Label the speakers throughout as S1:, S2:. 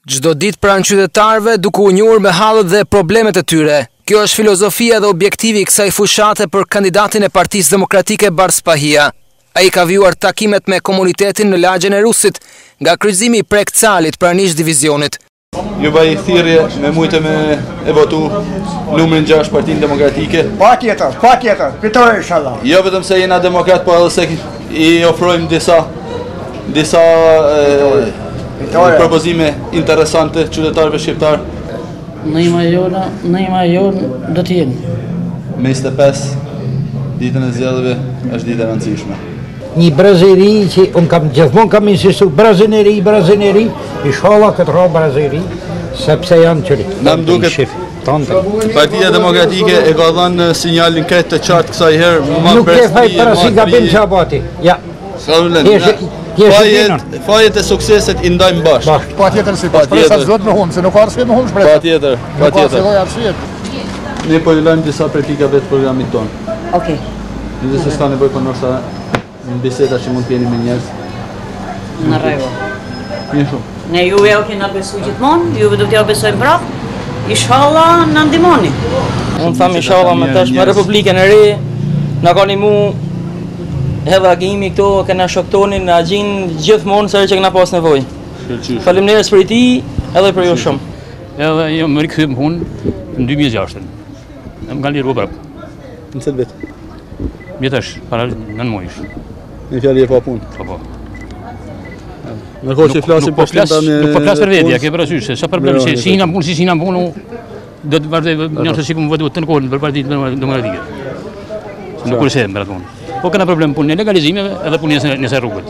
S1: Çdo ditë pranë qytetarëve duke u njohur me hallet dhe problemet e tyre. Kjo është filozofia dhe objektivi i kësaj fushate për kandidatin e Partisë Demokratike Barspahia. Ai ka vjuar takimet me komunitetin në lagjen e Rusit, nga kryqëzimi i Prekcalit pranë divizionit.
S2: Ju bëj thirrje me mujtë me e votu numrin 6 Partinë Demokratike.
S3: Patjetër, fitore inshallah.
S2: Jo vetëm se jena demokrat, por edhe se i ofrojmë disa propozime interesante qytetarëve shqiptar.
S4: Në ima jonë do t'jenë.
S2: Me 25 ditën e zgjedhjeve është ditë e rëndësishme.
S3: Një brazeri që unë gjithmonë kam insistu, brazineri, inshallah këtë ro brazeri, sepse janë qëri.
S2: Na më duket Partia Demokratike e ka dhënë sinjalin këtë të qartë kësaj herë.
S3: Nuk e faj para si gabim që abati, ja.
S2: Fajet e sukseset i ndajmë bashkë.
S5: Patjetër si pas, presa zot me humë, se nuk ka arsye me humë shpresa.
S2: Patjetër.
S5: Nuk ka arsye.
S2: Ne po i lajmë disa prej pikave të programit tonë.
S4: Okej.
S2: Nëse s'ka nevojë për nështë në biseda që mund t'jeni me njerëz.
S4: Në rregull.
S2: Mirë shumë.
S4: Ne juve o kena besu gjithmonë, juve do t'ja besojmë prapë. Inshallah na ndihmoni. Unë tham inshallah me tash me Republikën e Re, na kanë mu hedha agimi këto, kena shoktonin, na gjin gjithmonë sa që kena pas nevojë. Faleminderit për ti, edhe për ju shumë.
S6: Edhe jo më rikthym punë në 2006. Më kanë liruar prapë.
S2: Në çet vit.
S6: Vjetash, para 9 muajsh.
S2: Në fjalë pa punë.
S6: Po.
S2: Ndërkohë që flasim për shkëndën
S6: nuk po flas për vetja, ke parasysh se sa problem se si na punë, do të vazhdoj një të sikum votu të kohën për Partinë Demokratike. Nuk kurse më punë. Po kanë problem punë legalizimeve edhe punës nëse rrugët.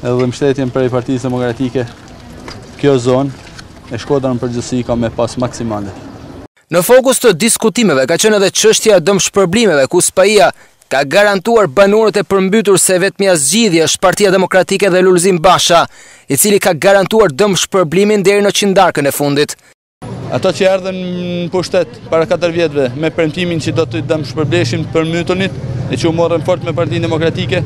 S2: Edhe mbështetjen prej Partisë Demokratike, kjo zonë e Shkodra në përgjithësi ka me pas maksimale.
S1: Në fokus të diskutimeve ka qenë edhe çështja e dëmshpërblimeve ku SPA ka garantuar banorët e përmbytur se vetmja zgjidhje është Partia Demokratike dhe Lulzim Basha, i cili ka garantuar dëmshpërblimin deri në qindarkën e fundit.
S2: Ato që erdhën në pushtet para 4 vjetëve me premtimin që do të dëmshpërbleshin përmbyturnit e që u morën fort me Partinë Demokratike,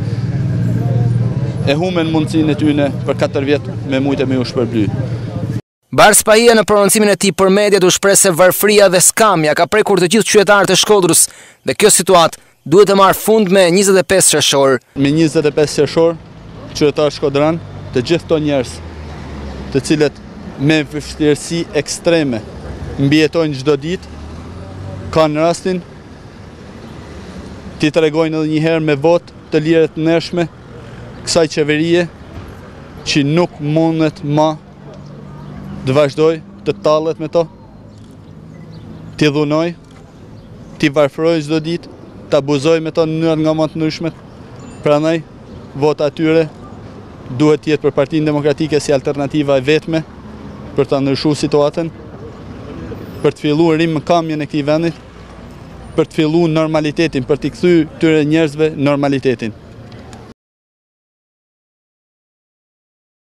S2: e humen mundësinë e tyre për 4 vjet me mujtë me u shpërbly.
S1: Barspahia në prononcimin e tij për mediat u shpreh se varfëria dhe skamja ka prekur të gjithë qytetarët e Shkodrës dhe kjo situatë duhet të marrë fund me 25 qershor.
S2: Me 25 qershor, qytetarët shkodran, të gjithë këto njerëz, të cilët me vështirësi ekstreme mbijetojnë çdo ditë, kanë rastin t'i tregojnë edhe një herë me votë të lirë të ndershme kësaj qeverie që nuk mundet më të vazhdoj të tallet me to, t'i dhunoj, t'i varfëroj çdo ditë, të abuzoj me to në mënyrë nga më të ndryshme. Prandaj, vota atyre duhet jetë për Partinë Demokratike si alternativa e vetme për të ndryshuar situatën, për të filluar rimëkamjen e këtij vendit, për të filluar normalitetin, për t'i kthyer tyre njerëzve normalitetin.